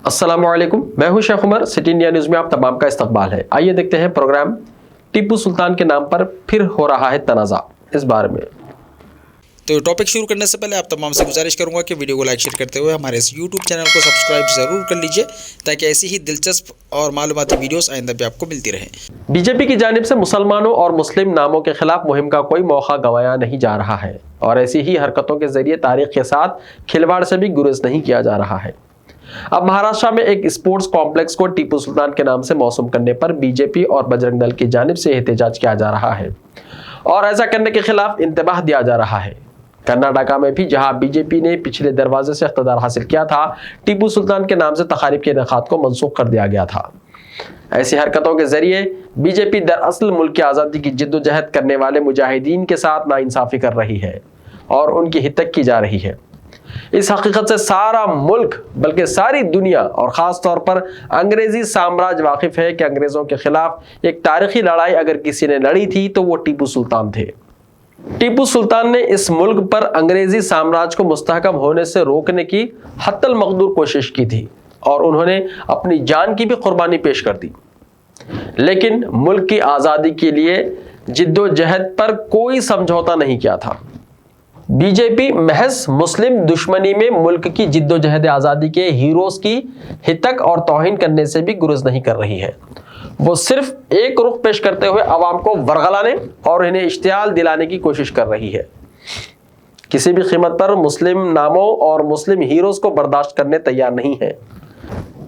अस्सलाम वालेकुम, मैं हूं Sheikh Umar. City India news में आप तमाम का इस्तकबाल है। आइए देखते हैं प्रोग्राम टीपू सुल्तान के नाम पर फिर हो रहा है तनाज़ा, इस बारे में। तो टॉपिक शुरू करने से पहले आप तमाम से गुजारिश करूंगा कि वीडियो को लाइक शेयर करते हुए हमारे इस यूट्यूब चैनल को सब्सक्राइब ज़रूर कर लीजिए ताकि ऐसी ही दिलचस्प और मालूमाती वीडियोस आइंदा भी आपको मिलती रहें। बीजेपी की जानिब से मुसलमानों और मुस्लिम नामों के खिलाफ मुहिम का कोई मौका गंवाया नहीं जा रहा है और ऐसी ही हरकतों के जरिए तारीख के साथ खिलवाड़ से भी गुरेज नहीं किया जा रहा है। अब महाराष्ट्र में एक स्पोर्ट्स कॉम्प्लेक्स को टीपू सुल्तान के नाम से मौसूम करने पर बीजेपी और बजरंग दल की जानिब से एहतजाज किया जा रहा है और ऐसा करने के खिलाफ इंतबाह दिया जा रहा है। कर्नाटका में भी जहां बीजेपी ने पिछले दरवाजे से इख्तियार हासिल किया था, टीपू सुल्तान के नाम से तकारीब के इनेकाद को मनसूख कर दिया गया था। ऐसी हरकतों के जरिए बीजेपी दरअसल मुल्क की आज़ादी की जिद्दोजहद करने वाले मुजाहिदीन के साथ नाइंसाफ़ी कर रही है और उनकी हितक की जा रही है। इस हकीकत से सारा मुल्क बल्कि सारी दुनिया और ख़ास तौर पर अंग्रेज़ी साम्राज्य वाकिफ़ है कि अंग्रेज़ों के खिलाफ एक तारीख़ी लड़ाई अगर किसी ने लड़ी थी तो वो टीपू सुल्तान थे। टीपू सुल्तान ने इस मुल्क पर अंग्रेजी साम्राज्य को मुस्तहकम होने से रोकने की हत्तल मकदूर कोशिश की थी और उन्होंने अपनी जान की भी कुर्बानी पेश कर दी, लेकिन मुल्क की आज़ादी के लिए जिद्दोजहद पर कोई समझौता नहीं किया था। बीजेपी महज मुस्लिम दुश्मनी में मुल्क की जिद्दोजहद आज़ादी के हीरोज की हितक और तौहीन करने से भी गुरेज नहीं कर रही है। वो सिर्फ एक रुख पेश करते हुए अवाम को वरगलाने और इन्हें इश्तियाल दिलाने की कोशिश कर रही है। किसी भी कीमत पर मुस्लिम नामों और मुस्लिम हीरोज को बर्दाश्त करने तैयार नहीं है।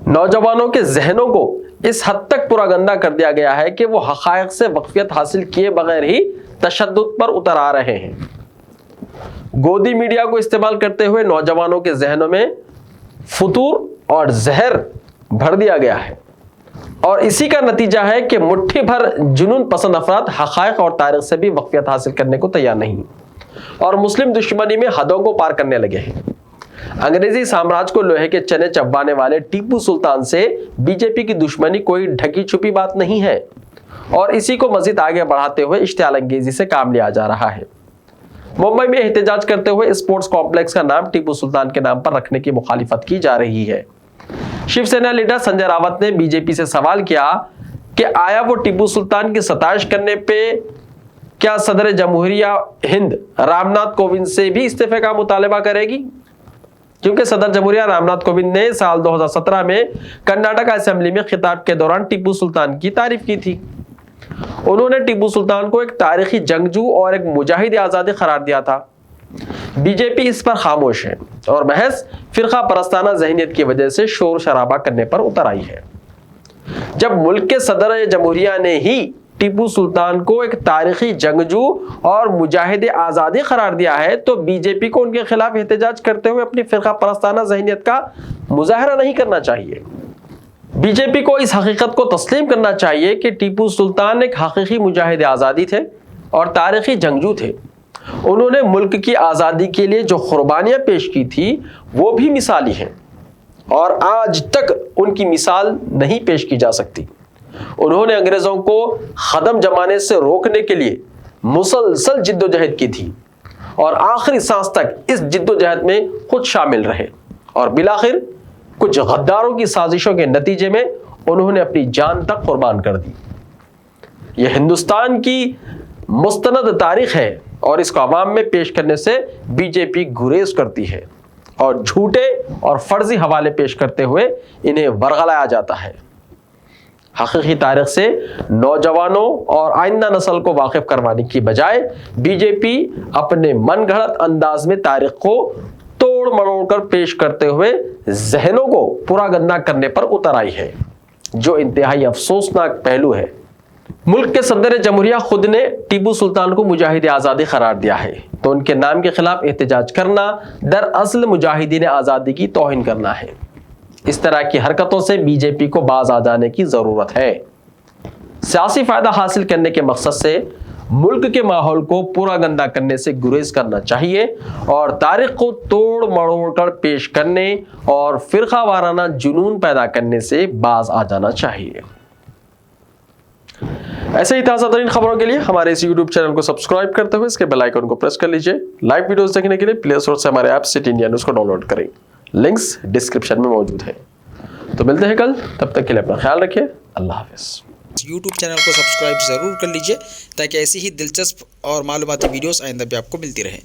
नौजवानों के जहनों को इस हद तक पुरागंदा कर दिया गया है कि वो हक़ाइक़ से वक़फ़ियत हासिल किए बगैर ही तशद्दुद पर उतर आ रहे हैं। गोदी मीडिया को इस्तेमाल करते हुए नौजवानों के जहनों में फुतूर और जहर भर दिया गया है और इसी का नतीजा है कि मुट्ठी भर जुनून पसंद अफराद हक़ाइक़ और तारीख़ से भी वक़फ़ियत हासिल करने को तैयार नहीं और मुस्लिम दुश्मनी में हदों को पार करने लगे हैं। अंग्रेजी साम्राज्य को लोहे के चने चबवाने वाले टीपू सुल्तान से बीजेपी की दुश्मनी कोई ढकी छुपी बात नहीं है और इसी को मज़ीद आगे बढ़ाते हुए इश्तियाल अंगेजी से काम लिया जा रहा है। मुंबई में एहतजाज करते हुए स्पोर्ट्स कॉम्प्लेक्स का नाम टीपू सुल्तान के नाम पर रखने की मुखालिफत की जा रही है। शिवसेना लीडर संजय रावत ने बीजेपी से सवाल किया कि आया वो टीपू सुल्तान की सताइश करने पे क्या सदर जमहूरिया हिंद रामनाथ कोविंद से भी इस्तीफे का मुतालबा करेगी, क्योंकि सदर जमहूरिया रामनाथ कोविंद ने साल 2017 में कर्नाटक असेंबली में खिताब के दौरान टीपू सुल्तान की तारीफ की थी। उन्होंने टीपू सुल्तान को एक तारीखी जंगजू और एक मुजाहिद आज़ादी करार दिया था। बीजेपी इस पर खामोश है और महज फिरका परस्ताना ज़हनियत की वजह से शोर शराबा करने पर उतर आई है। जब मुल्क के सदर जमहूरिया ने ही टीपू सुल्तान को एक तारीखी जंगजू और मुजाहिद आज़ादी करार दिया है तो बीजेपी को उनके खिलाफ एहतजाज करते हुए अपनी फिरका परस्ताना ज़हनियत का मुजाहरा नहीं करना चाहिए। बीजेपी को इस हकीकत को तस्लीम करना चाहिए कि टीपू सुल्तान एक हकीकी मुजाहिद आज़ादी थे और तारीखी जंगजू थे। उन्होंने मुल्क की आज़ादी के लिए जो कुर्बानियाँ पेश की थी वो भी मिसाली हैं और आज तक उनकी मिसाल नहीं पेश की जा सकती। उन्होंने अंग्रेज़ों को ख़दम जमाने से रोकने के लिए मुसलसल जिद्दोजहद की थी और आखिरी सांस तक इस जिद्दोजहद में खुद शामिल रहे और बिलाखिर कुछ गद्दारों की साजिशों के नतीजे में उन्होंने अपनी जान तक कुर्बान कर दी। यह हिंदुस्तान की मुस्तनद तारीख है और इसको अवाम में पेश करने से बीजेपी गुरेज करती है और झूठे और फर्जी हवाले पेश करते हुए इन्हें वरगलाया जाता है। हकीकी तारीख से नौजवानों और आइंदा नस्ल को वाकिफ करवाने की बजाय बीजेपी अपने मनगढ़ंत अंदाज में तारीख को तोड़ मरोड़ कर पेश करते हुए जहनों को पुरागंदा करने पर उतर आई है, जो इंतहाई अफसोसनाक पहलू है। मुल्क के सदर जमहूरिया खुद ने टीपू सुल्तान को मुजाहिद आज़ादी करार दिया है तो उनके नाम के खिलाफ एहतजाज करना दरअसल मुजाहिदीन आज़ादी की तौहीन करना है। इस तरह की हरकतों से बीजेपी को बाज आ जाने की ज़रूरत है। सियासी फ़ायदा हासिल करने के मकसद से मुल्क के माहौल को पूरा गंदा करने से गुरेज करना चाहिए और तारीख को तोड़ मरोड़ कर पेश करने और फिरका वाराना जुनून पैदा करने से बाज आ जाना चाहिए। ऐसे ही ताज़ा तरीन खबरों के लिए हमारे इस यूट्यूब चैनल को सब्सक्राइब करते हुए इसके बेल आइकन को प्रेस कर लीजिए। लाइव वीडियोस देखने के लिए प्ले स्टोर से हमारे ऐप सिटी इंडिया न्यूज़ को डाउनलोड करें। लिंक्स डिस्क्रिप्शन में मौजूद है। तो मिलते हैं कल, तब तक के लिए अपना ख्याल रखिए। अल्लाह हाफिज़। यूट्यूब चैनल को सब्सक्राइब ज़रूर कर लीजिए ताकि ऐसी ही दिलचस्प और मालूमाती वीडियोस आइंदा भी आपको मिलती रहे।